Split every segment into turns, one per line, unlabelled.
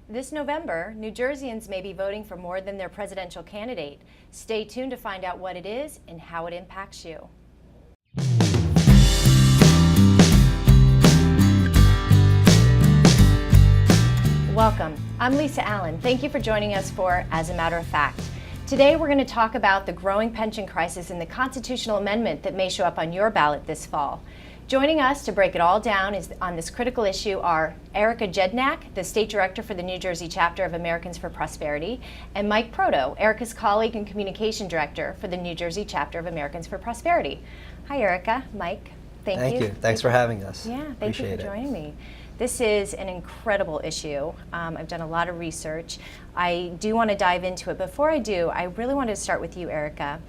This November, New Jerseyans may be voting for more than their presidential candidate. Stay tuned to find out what it is and how it impacts you. Welcome. I'm Lisa Allen. Thank you for joining us for As a Matter of Fact. Today we're going to talk about the growing pension crisis and the constitutional amendment that may show up on your ballot this fall. Joining us to break it all down on this critical issue are Erica Jedynak, the State Director for the New Jersey Chapter of Americans for Prosperity, and Mike Proto, Erica's colleague and Communication Director for the New Jersey Chapter of Americans for Prosperity. Hi Erica, Mike, thank you.
Thanks for having us.
Yeah, thank you for joining me. This is an incredible issue. I've done a lot of research. I do want to dive into it. Before I do, I really wanted to start with you, Erica.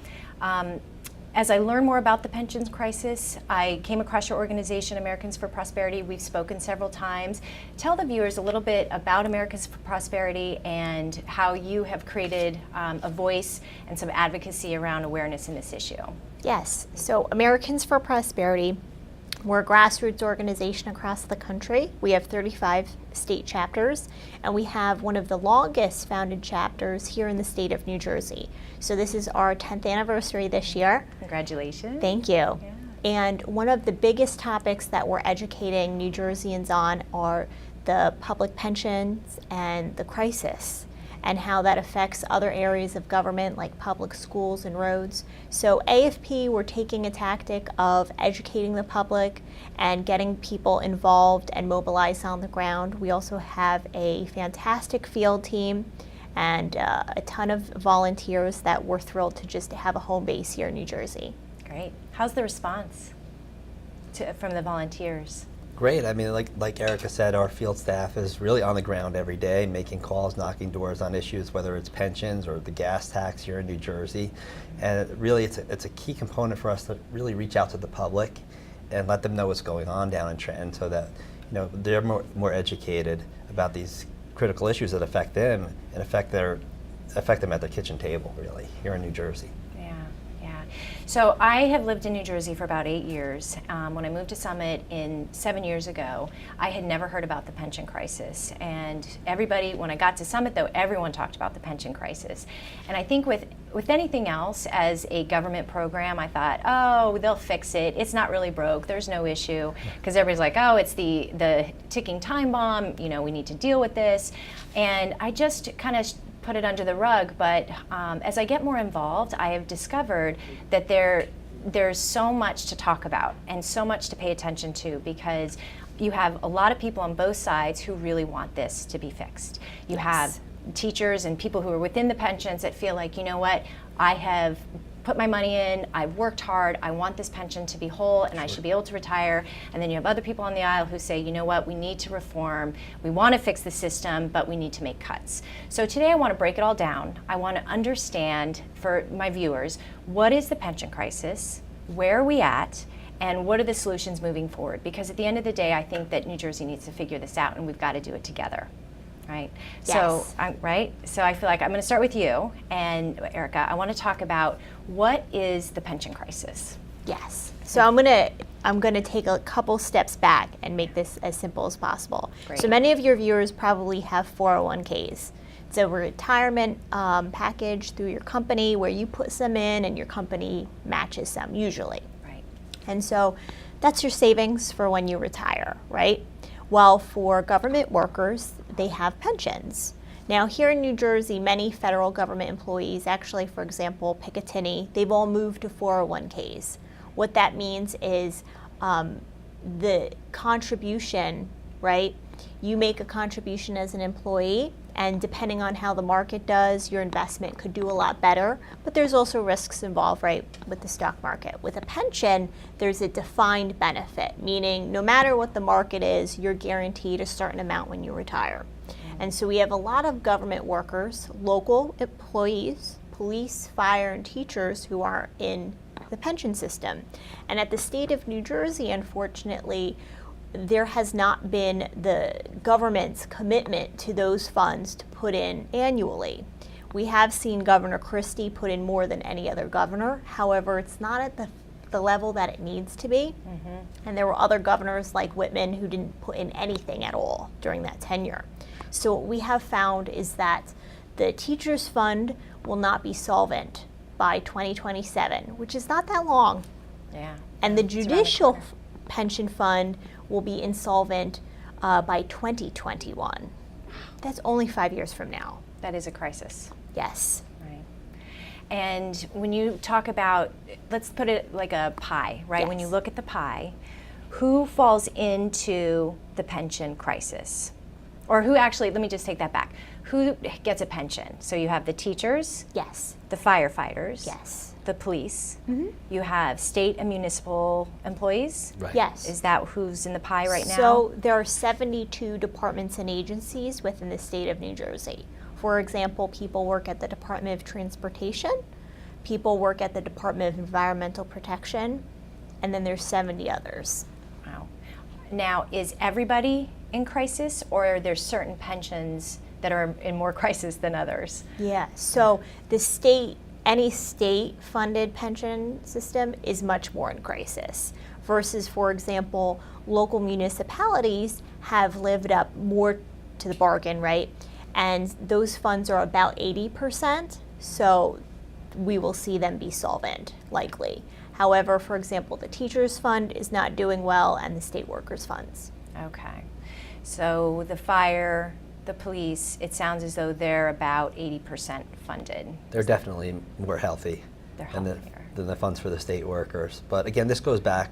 As I learned more about the pensions crisis, I came across your organization, Americans for Prosperity. We've spoken several times. Tell the viewers a little bit about Americans for Prosperity and how you have created a voice and some advocacy around awareness in this issue.
Yes, so Americans for Prosperity, we're a grassroots organization across the country. We have 35 state chapters, and we have one of the longest founded chapters here in the state of New Jersey. So this is our 10th anniversary this year.
Congratulations.
Thank you.
Yeah.
And one of the biggest topics that we're educating New Jerseyans on are the public pensions and the crisis, and how that affects other areas of government like public schools and roads. So AFP, we're taking a tactic of educating the public and getting people involved and mobilized on the ground. We also have a fantastic field team and a ton of volunteers that we're thrilled to just have a home base here in New Jersey.
Great. How's the response from the volunteers?
Great. I mean, like Erica said, our field staff is really on the ground every day, making calls, knocking doors on issues, whether it's pensions or the gas tax here in New Jersey. And really, it's a key component for us to really reach out to the public and let them know what's going on down in Trenton, so that they're more educated about these critical issues that affect them and affect them at their kitchen table, really, here in New Jersey.
So I have lived in New Jersey for about 8 years. When I moved to Summit 7 years ago, I had never heard about the pension crisis. And everybody, when I got to Summit though, everyone talked about the pension crisis. And I think with anything else as a government program, I thought, oh, they'll fix it. It's not really broke. There's no issue. Because everybody's like, oh, it's the ticking time bomb. We need to deal with this. And I just kind of put it under the rug, but as I get more involved, I have discovered that there's so much to talk about and so much to pay attention to, because you have a lot of people on both sides who really want this to be fixed. You have teachers and people who are within the pensions that feel like, you know what, I have put my money in, I've worked hard, I want this pension to be whole and I should be able to retire. And then you have other people on the aisle who say, you know what, we need to reform, we want to fix the system, but we need to make cuts. So today I want to break it all down. I want to understand for my viewers, what is the pension crisis, where are we at, and what are the solutions moving forward? Because at the end of the day, I think that New Jersey needs to figure this out and we've got to do it together. Right.
Yes.
So I feel like I'm going to start with you, and Erica, I want to talk about what is the pension crisis.
Yes. So I'm gonna take a couple steps back and make this as simple as possible.
Great.
So many of your viewers probably have 401ks. It's a retirement package through your company where you put some in and your company matches some usually.
Right.
And so that's your savings for when you retire, right? Well, for government workers, they have pensions. Now, here in New Jersey, many federal government employees, actually, for example, Picatinny, they've all moved to 401ks. What that means is the contribution, right? You make a contribution as an employee, and depending on how the market does, your investment could do a lot better. But there's also risks involved, right, with the stock market. With a pension, there's a defined benefit, meaning no matter what the market is, you're guaranteed a certain amount when you retire. And so we have a lot of government workers, local employees, police, fire, and teachers who are in the pension system. And at the state of New Jersey, unfortunately, there has not been the government's commitment to those funds to put in annually. We have seen Governor Christie put in more than any other governor. However, it's not at the level that it needs to be. And there were other governors like Whitman who didn't put in anything at all during that tenure. So what we have found is that the teachers fund will not be solvent by 2027, which is not that long.
Yeah.
And the
It's around the
judicial
corner.
pension fund will be insolvent by 2021. That's only 5 years from now.
That is a crisis.
Yes.
Right. And when you talk about, let's put it like a pie, right? When you
Yes.
look at the pie, who falls into the pension crisis? Or who actually, let me just take that back. Who gets a pension? So you have the teachers,
Yes.
the firefighters,
Yes.
the police.
Mhm.
You have state and municipal employees.
Right.
Yes.
Is that who's in the pie right now?
So there are 72 departments and agencies within the state of New Jersey. For example, people work at the Department of Transportation, people work at the Department of Environmental Protection, and then there's 70 others.
Wow. Now, is everybody in crisis, or are there certain pensions that are in more crisis than others?
Yeah, so the state, any state-funded pension system is much more in crisis versus, for example, local municipalities have lived up more to the bargain, right? And those funds are about 80%, so we will see them be solvent, likely. However, for example, the teachers fund is not doing well, and the state workers funds.
Okay. So the fire, the police, it sounds as though they're about 80% funded.
They're definitely more healthy
They're
than
healthier.
than the funds for the state workers. But again, this goes back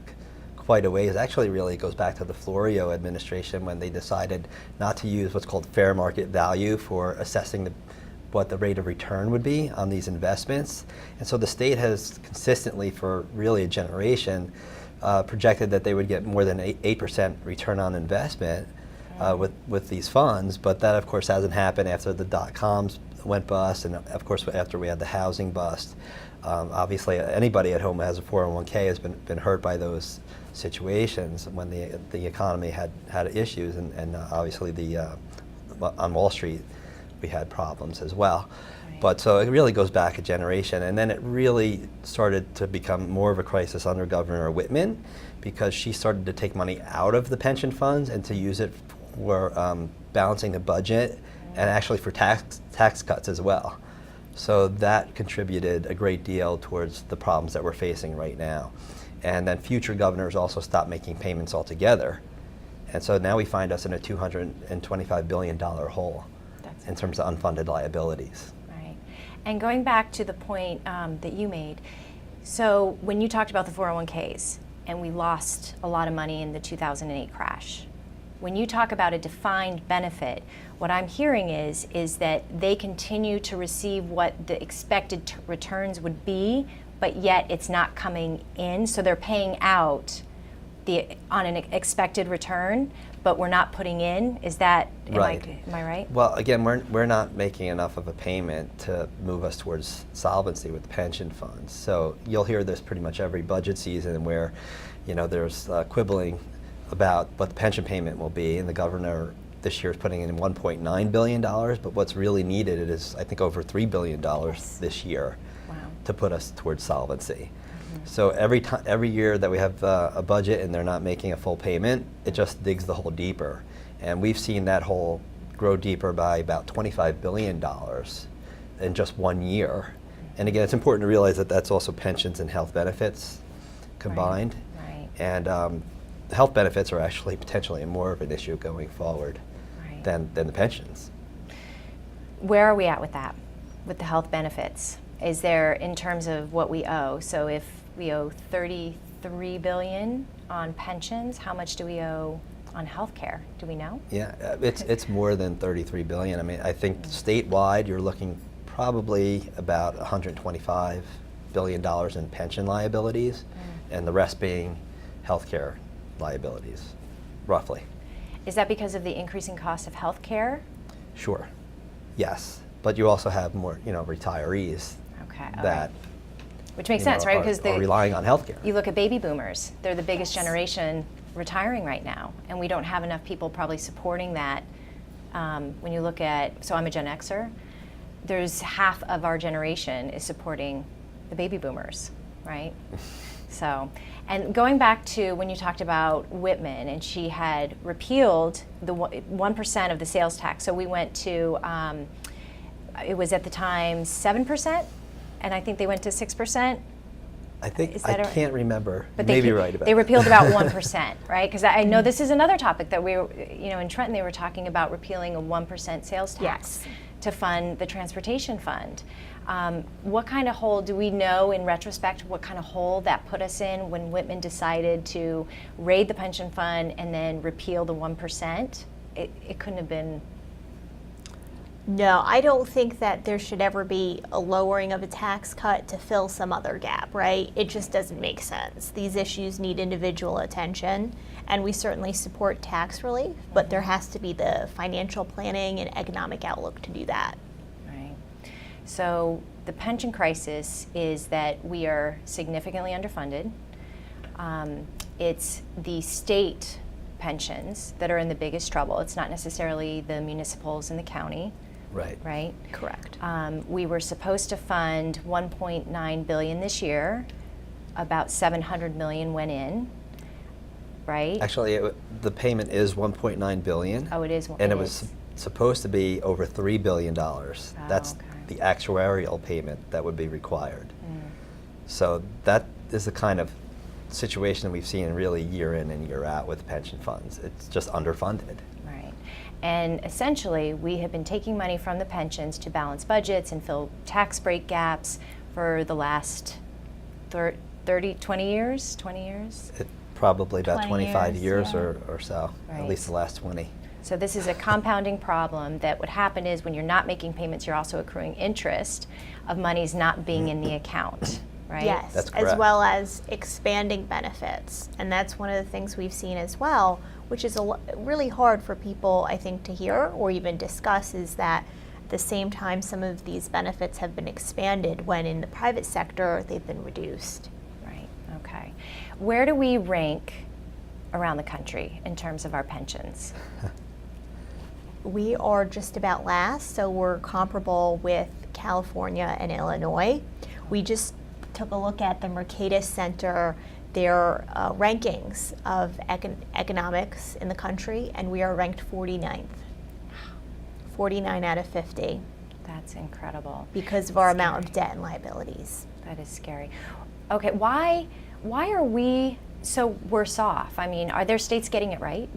quite a ways. Actually, really it goes back to the Florio administration when they decided not to use what's called fair market value for assessing what the rate of return would be on these investments. And so the state has consistently, for really a generation, projected that they would get more than 8% return on investment with these funds, but that of course hasn't happened after the dot-coms went bust, and of course after we had the housing bust. Obviously anybody at home who has a 401k has been hurt by those situations when the economy had issues, and obviously on Wall Street we had problems as well.
Right.
But so it really goes back a generation, and then it really started to become more of a crisis under Governor Whitman, because she started to take money out of the pension funds and to use it for balancing the budget and actually for tax cuts as well. So that contributed a great deal towards the problems that we're facing right now. And then future governors also stopped making payments altogether. And so now we find us in a $225 billion hole in terms of unfunded liabilities.
Right. And going back to the point that you made, so when you talked about the 401ks, and we lost a lot of money in the 2008 crash, when you talk about a defined benefit, what I'm hearing is that they continue to receive what the expected returns would be, but yet it's not coming in, so they're paying out on an expected return, but we're not putting in. Is that
Right.
Am I right?
Well, again, we're not making enough of a payment to move us towards solvency with pension funds. So you'll hear this pretty much every budget season where, there's quibbling about what the pension payment will be, and the governor this year is putting in $1.9 billion, but what's really needed is, I think, over $3 billion this year
Wow.
to put us towards solvency. So every year that we have a budget and they're not making a full payment, it just digs the hole deeper. And we've seen that hole grow deeper by about $25 billion in just 1 year. And again, it's important to realize that that's also pensions and health benefits combined.
Right.
And health benefits are actually potentially more of an issue going forward
Right.
than the pensions.
Where are we at with that, with the health benefits? Is there, in terms of what we owe, so if we owe $33 billion on pensions, how much do we owe on health care? Do we know?
Yeah, it's more than $33 billion. I mean, I think statewide you're looking probably about $125 billion in pension liabilities, and the rest being healthcare liabilities, roughly.
Is that because of the increasing cost of health care?
Sure, yes, but you also have more, retirees
Okay. all
that
right. Which makes sense, right? Because
are relying on healthcare.
you look at baby boomers, they're the biggest generation retiring right now, and we don't have enough people probably supporting that. When you look at, so I'm a Gen Xer, there's half of our generation is supporting the baby boomers, right? So, and going back to when you talked about Whitman, and she had repealed the 1% of the sales tax. So we went to, it was at the time 7%, and I think they went to 6%.
I think, I can't remember.
But
Maybe you're right about
they
that.
repealed about 1%, right? Because I know this is another topic that we were, in Trenton they were talking about repealing a 1% sales tax to fund the transportation fund. What kind of hole do we know in retrospect, what kind of hole that put us in when Whitman decided to raid the pension fund and then repeal the 1%? It couldn't have been.
No, I don't think that there should ever be a lowering of a tax cut to fill some other gap, right? It just doesn't make sense. These issues need individual attention, and we certainly support tax relief, but there has to be the financial planning and economic outlook to do that.
Right. So the pension crisis is that we are significantly underfunded. It's the state pensions that are in the biggest trouble. It's not necessarily the municipals and the county.
Right.
Right?
Correct.
We were supposed to fund $1.9 billion this year. About $700 million went in, right?
Actually, the payment is $1.9 billion.
Oh, it is.
And it was supposed to be over $3 billion. That's
okay.
the actuarial payment that would be required. So that is the kind of situation we've seen really year in and year out with pension funds. It's just underfunded.
Right. And essentially, we have been taking money from the pensions to balance budgets and fill tax break gaps for the last 20 years?
Probably about
20
25 years
yeah.
or so,
Right.
at least the last 20.
So this is a compounding problem that what happen is when you're not making payments, you're also accruing interest of monies not being in the account, right?
Yes,
That's
as
correct.
well as expanding benefits. And that's one of the things we've seen as well, which is really hard for people, I think, to hear or even discuss, is that at the same time some of these benefits have been expanded when in the private sector they've been reduced.
Right, okay. Where do we rank around the country in terms of our pensions?
We are just about last, so we're comparable with California and Illinois. We just took a look at the Mercatus Center, their rankings of economics in the country, and we are ranked 49th. 49 out of 50
That's incredible.
because of our amount of debt and liabilities.
That is scary. Okay, why are we so worse off? I mean, are there states getting it right?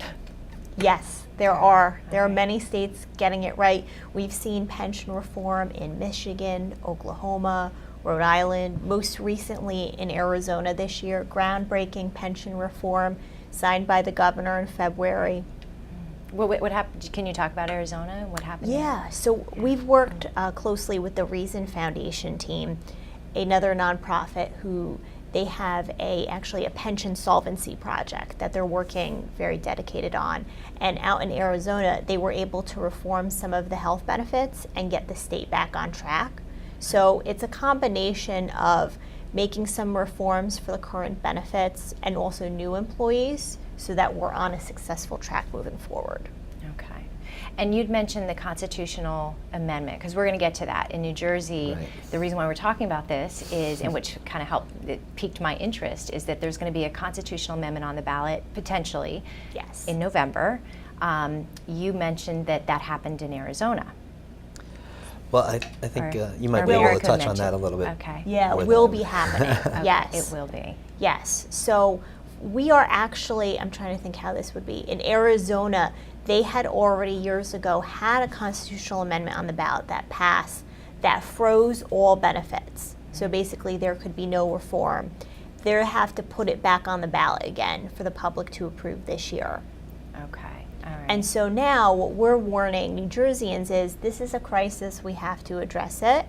Yes, there are. There are many states getting it right. We've seen pension reform in Michigan, Oklahoma, Rhode Island, most recently in Arizona this year, groundbreaking pension reform signed by the governor in February.
What happened? Can you talk about Arizona? What happened? there?
Yeah, so we've worked closely with the Reason Foundation team, another nonprofit who they have actually a pension solvency project that they're working very dedicated on. And out in Arizona, they were able to reform some of the health benefits and get the state back on track. So it's a combination of making some reforms for the current benefits and also new employees so that we're on a successful track moving forward.
Okay. And you'd mentioned the constitutional amendment, because we're going to get to that. In New Jersey,
Right.
the reason why we're talking about this is, and which kind of it piqued my interest, is that there's going to be a constitutional amendment on the ballot, potentially,
Yes.
in November. You mentioned that happened in Arizona.
Well, I think
Or-
you might
or
be able to
Erica
touch on
mentioned.
that a little bit.
Okay.
Yeah,
more
it will
than-
be happening.
Okay,
Yes.
It will be.
Yes. So we are actually, I'm trying to think how this would be. In Arizona, they had already years ago had a constitutional amendment on the ballot that passed that froze all benefits. So basically there could be no reform. They have to put it back on the ballot again for the public to approve this year.
Okay. All right.
And so now what we're warning New Jerseyans is this is a crisis, we have to address it,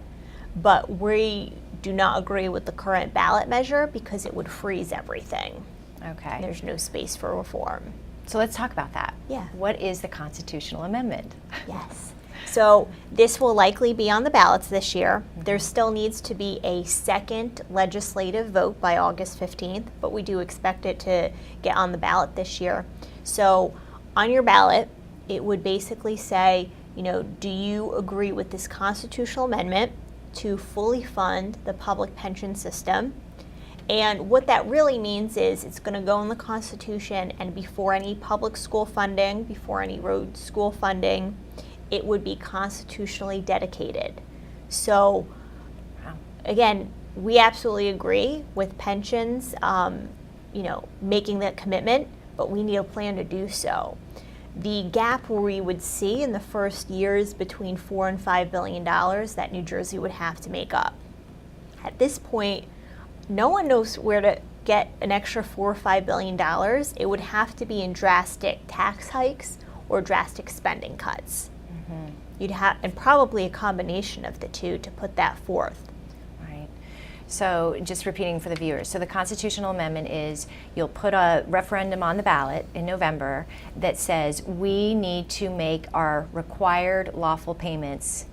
but we do not agree with the current ballot measure because it would freeze everything.
Okay.
There's no space for reform.
So let's talk about that.
Yeah.
What is the constitutional amendment?
Yes. So this will likely be on the ballots this year. There still needs to be a second legislative vote by August 15th, but we do expect it to get on the ballot this year. So on your ballot, it would basically say, do you agree with this constitutional amendment to fully fund the public pension system And what that really means is it's going to go in the Constitution, and before any public school funding, before any road school funding, it would be constitutionally dedicated. So, again, we absolutely agree with pensions, making that commitment, but we need a plan to do so. The gap where we would see in the first years between $4 and $5 billion that New Jersey would have to make up. At this point, no one knows where to get an extra $4 or $5 billion. It would have to be in drastic tax hikes or drastic spending cuts. You'd have, and probably a combination of the two to put that forth.
Right. So just repeating for the viewers, so the constitutional amendment is you'll put a referendum on the ballot in November that says we need to make our required lawful payments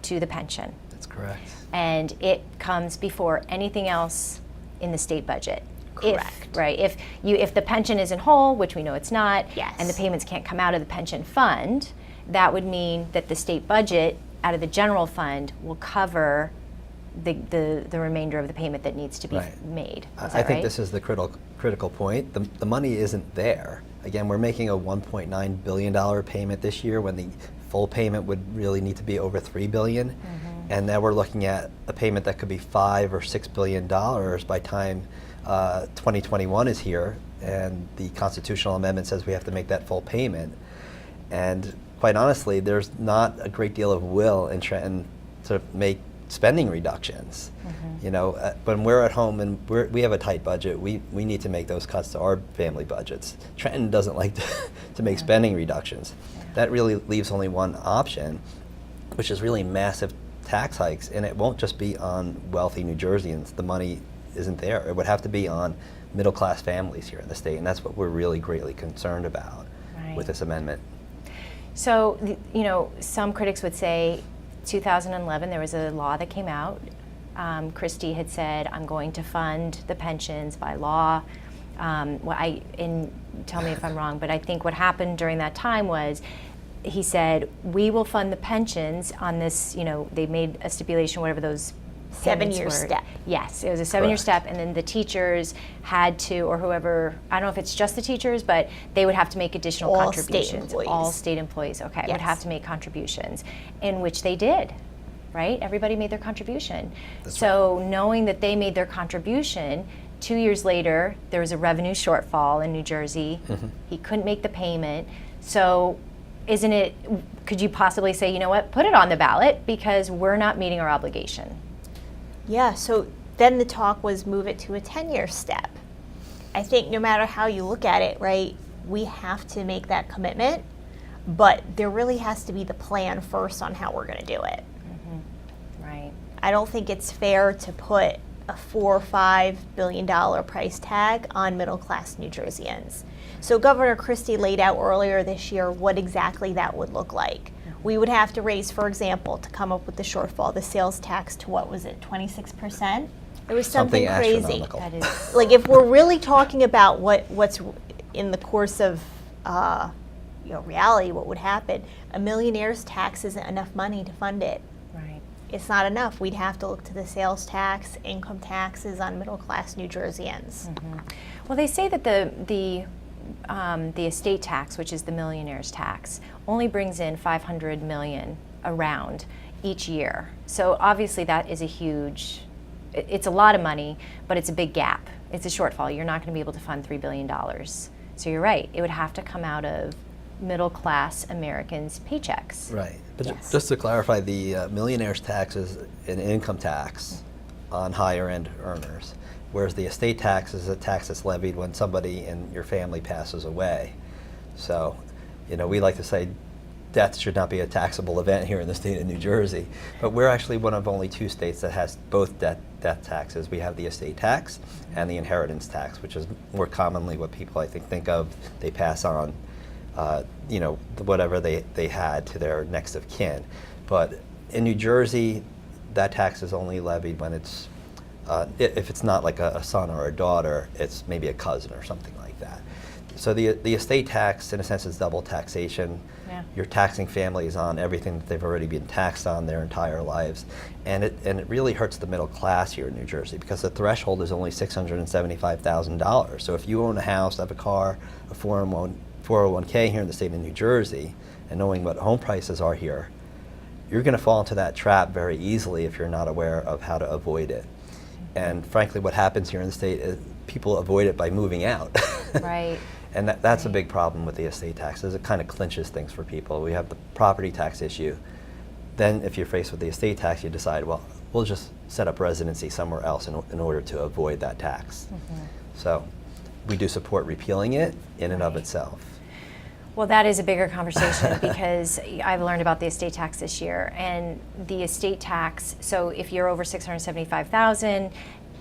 to the pension.
That's correct.
And it comes before anything else in the state budget.
Correct.
If the pension isn't whole, which we know it's not,
Yes.
and the payments can't come out of the pension fund, that would mean that the state budget out of the general fund will cover the remainder of the payment that needs to be
Right.
made. Is
I
that
think
right?
this is the critical point. The money isn't there. Again, we're making a $1.9 billion payment this year when the full payment would really need to be over $3 billion. And now we're looking at a payment that could be $5 or $6 billion by time 2021 is here, and the constitutional amendment says we have to make that full payment. And quite honestly, there's not a great deal of will in Trenton to make spending reductions. When we're at home and we have a tight budget, we need to make those cuts to our family budgets. Trenton doesn't like to make spending reductions. That really leaves only one option, which is really massive tax hikes, and it won't just be on wealthy New Jerseyans. The money isn't there. It would have to be on middle-class families here in the state, and that's what we're really greatly concerned about with this amendment.
So, some critics would say 2011 there was a law that came out. Christie had said, I'm going to fund the pensions by law. Tell me if I'm wrong, but I think what happened during that time was he said, we will fund the pensions on this, they made a stipulation, whatever those
7-year step.
Yes, it was a 7-year
Correct.
step, and then the teachers had to, or whoever, I don't know if it's just the teachers, but they would have to make additional
All state
contributions.
employees.
All state employees, okay, would
Yes.
have to make contributions, in which they did, right? Everybody made their contribution. So knowing that they made their contribution, 2 years later, there was a revenue shortfall in New Jersey. He couldn't make the payment. So could you possibly say, you know what, put it on the ballot because we're not meeting our obligation?
Yeah, so then the talk was move it to a 10-year step. I think no matter how you look at it, right, we have to make that commitment, but there really has to be the plan first on how we're going to do it.
Right.
I don't think it's fair to put a $4 or $5 billion price tag on middle-class New Jerseyans. So Governor Christie laid out earlier this year what exactly that would look like. We would have to raise, for example, to come up with the shortfall, the sales tax to, what was it, 26%? It was something crazy.
astronomical.
That is,
Like, if we're really talking about what's in the course of reality, what would happen, a millionaire's tax isn't enough money to fund it.
right.
It's not enough. We'd have to look to the sales tax, income taxes on middle-class New Jerseyans.
Well, they say that the estate tax, which is the millionaire's tax, only brings in $500 million around each year. So obviously that is it's a lot of money, but it's a big gap. It's a shortfall. You're not going to be able to fund $3 billion. So you're right. It would have to come out of middle-class Americans' paychecks.
Right. But
Yes.
just to clarify, the millionaire's tax is an income tax on higher-end earners, whereas the estate tax is a tax that's levied when somebody in your family passes away. So, we like to say death should not be a taxable event here in the state of New Jersey, but we're actually one of only 2 states that has both death taxes. We have the estate tax and the inheritance tax, which is more commonly what people, I think of. They pass on, whatever they had to their next of kin. But in New Jersey, that tax is only levied when it's, if it's not like a son or a daughter, it's maybe a cousin or something like that. So the estate tax, in a sense, is double taxation.
Yeah.
You're taxing families on everything that they've already been taxed on their entire lives, and it really hurts the middle class here in New Jersey because the threshold is only $675,000. So if you own a house, have a car, a 401k here in the state of New Jersey, and knowing what home prices are here, you're going to fall into that trap very easily if you're not aware of how to avoid it. And frankly, what happens here in the state is people avoid it by moving out.
Right.
And that's a big problem with the estate taxes. It kind of clinches things for people. We have the property tax issue. Then if you're faced with the estate tax, you decide, well, we'll just set up residency somewhere else in order to avoid that tax. So we do support repealing it in and of itself.
Well, that is a bigger conversation because I've learned about the estate tax this year. And the estate tax, so if you're over $675,000,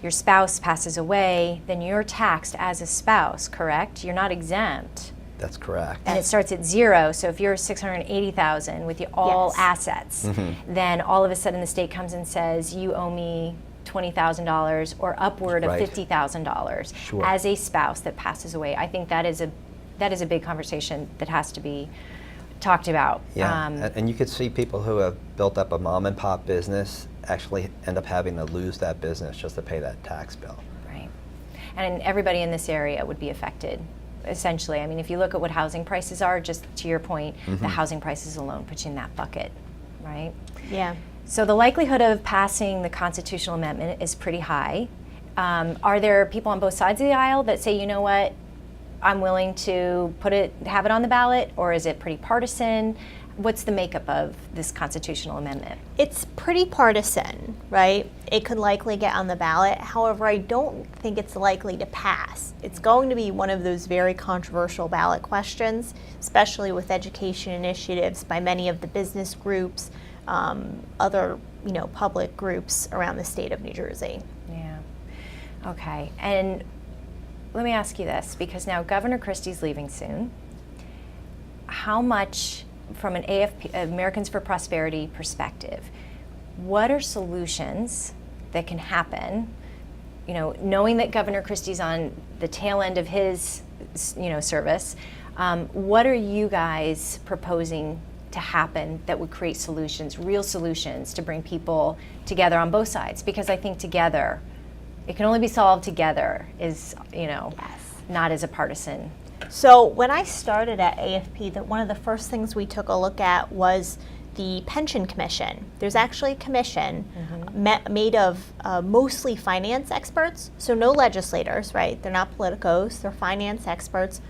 your spouse passes away, then you're taxed as a spouse, correct? You're not exempt.
That's correct.
And it starts at zero. So if you're $680,000 with all assets, then all of a sudden the state comes and says, you owe me $20,000 or upward of $50,000 as a spouse that passes away. I think that is a big conversation that has to be talked about.
Yeah, and you could see people who have built up a mom and pop business actually end up having to lose that business just to pay that tax bill.
Right. And everybody in this area would be affected, essentially. I mean, if you look at what housing prices are, just to your point, the housing prices alone put you in that bucket, right?
Yeah.
So the likelihood of passing the constitutional amendment is pretty high. Are there people on both sides of the aisle that say, you know what, I'm willing to have it on the ballot, or is it pretty partisan? What's the makeup of this constitutional amendment?
It's pretty partisan, right? It could likely get on the ballot. However, I don't think it's likely to pass. It's going to be one of those very controversial ballot questions, especially with education initiatives by many of the business groups, other public groups around the state of New Jersey.
Yeah. Okay. And let me ask you this, because now Governor Christie's leaving soon. How much, from an AFP, Americans for Prosperity perspective, what are solutions that can happen, knowing that Governor Christie's on the tail end of his, service, what are you guys proposing to happen that would create solutions, real solutions to bring people together on both sides? Because I think together, it can only be solved together, not as a partisan.
So when I started at AFP, one of the first things we took a look at was the pension commission. There's actually a commission made of mostly finance experts, so no legislators, right? They're not politicos, they're finance experts.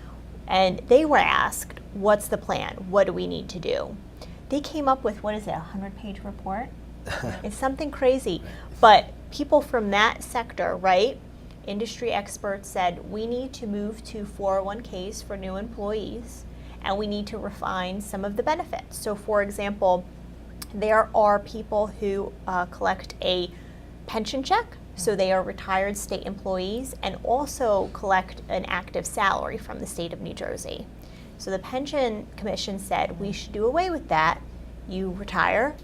And they were asked, what's the plan? What do we need to do? They came up with, a 100-page report? It's something crazy. But people from that sector, right, industry experts said, we need to move to 401ks for new employees, and we need to refine some of the benefits. So for example, there are people who collect a pension check, so they are retired state employees, and also collect an active salary from the state of New Jersey. So the pension commission said, we should do away with that. You retire,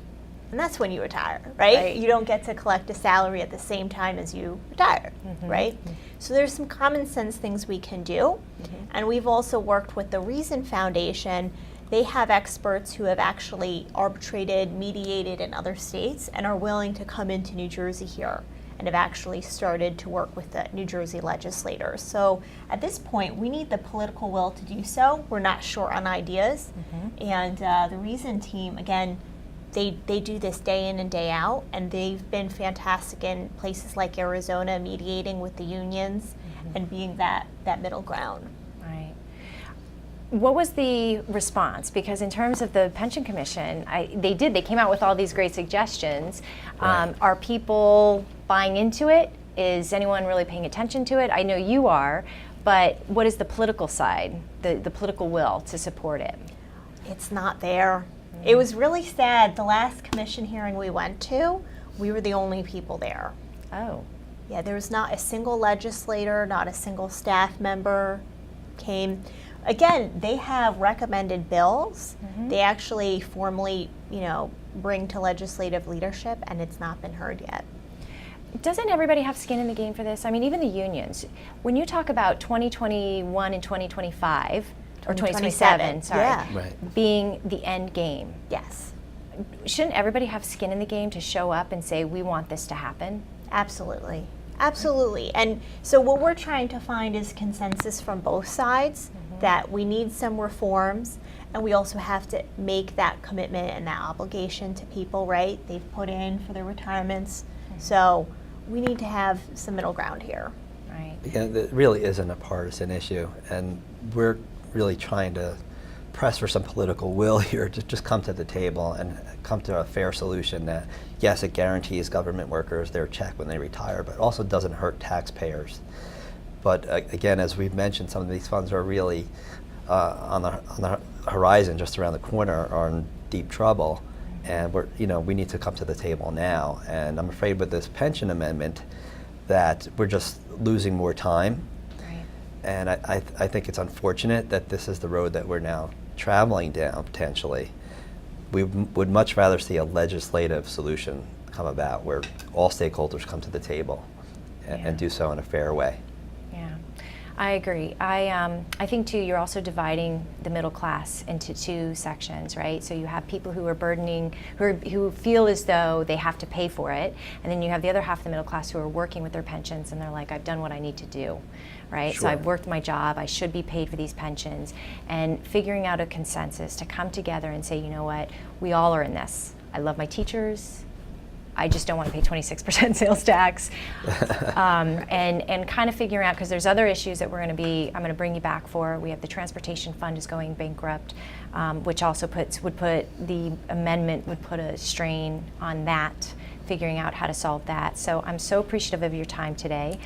and that's when you retire, right? You don't get to collect a salary at the same time as you retire, right? So there's some common sense things we can do. And we've also worked with the Reason Foundation. They have experts who have actually arbitrated, mediated in other states, and are willing to come into New Jersey here, and have actually started to work with the New Jersey legislators. So at this point, we need the political will to do so. We're not short on ideas. And the Reason team, again, they do this day in and day out, and they've been fantastic in places like Arizona, mediating with the unions and being that middle ground.
Right. What was the response? Because in terms of the pension commission, they came out with all these great suggestions. Are people buying into it? Is anyone really paying attention to it? I know you are, but what is the political side, the political will to support it?
It's not there. It was really sad. The last commission hearing we went to, we were the only people there.
Oh.
Yeah, there was not a single legislator, not a single staff member came. Again, they have recommended bills. They actually formally, bring to legislative leadership, and it's not been heard yet.
doesn't everybody have skin in the game for this? I mean, even the unions. When you talk about 2021 and 2025, or 2027, sorry,
yeah.
Right.
being the end game,
Yes,
shouldn't everybody have skin in the game to show up and say, we want this to happen?
absolutely. Absolutely. And so what we're trying to find is consensus from both sides that we need some reforms, and we also have to make that commitment and that obligation to people, right? They've put in for their retirements. So we need to have some middle ground here.
Right.
Again, it really isn't a partisan issue, and we're really trying to press for some political will here to just come to the table and come to a fair solution that, yes, it guarantees government workers their check when they retire, but also doesn't hurt taxpayers. But again, as we've mentioned, some of these funds are really on the horizon, just around the corner, are in deep trouble, and we need to come to the table now. And I'm afraid with this pension amendment that we're just losing more time.
Right.
And I think it's unfortunate that this is the road that we're now traveling down, potentially. We would much rather see a legislative solution come about where all stakeholders come to the table and do so in a fair way.
Yeah, I agree. I think too, you're also dividing the middle class into two sections, right? So you have people who are burdening, who feel as though they have to pay for it, and then you have the other half of the middle class who are working with their pensions, and they're like, I've done what I need to do, right?
Sure.
So I've worked my job, I should be paid for these pensions, and figuring out a consensus to come together and say, you know what, we all are in this. I love my teachers. I just don't want to pay 26% sales tax, and kind of figuring out, because there's other issues that I'm going to bring you back for. We have the transportation fund is going bankrupt, which also the amendment would put a strain on that, figuring out how to solve that. So I'm so appreciative of your time today.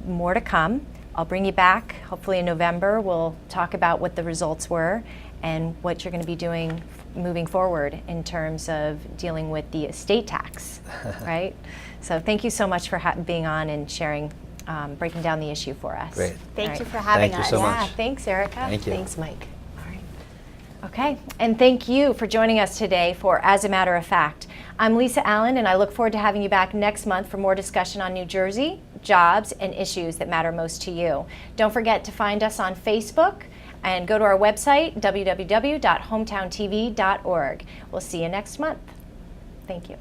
More to come. I'll bring you back, hopefully in November. We'll talk about what the results were and what you're going to be doing moving forward in terms of dealing with the estate tax, right? So thank you so much for being on and sharing, breaking down the issue for us.
Great.
Thank
All
you
right.
for having
Thank you
us.
so
Yeah,
much.
thanks, Erica.
Thank you.
Thanks, Mike. All right. Okay, and thank you for joining us today for As a Matter of Fact. I'm Lisa Allen, and I look forward to having you back next month for more discussion on New Jersey, jobs, and issues that matter most to you. Don't forget to find us on Facebook and go to our website, www.hometowntv.org. We'll see you next month. Thank you.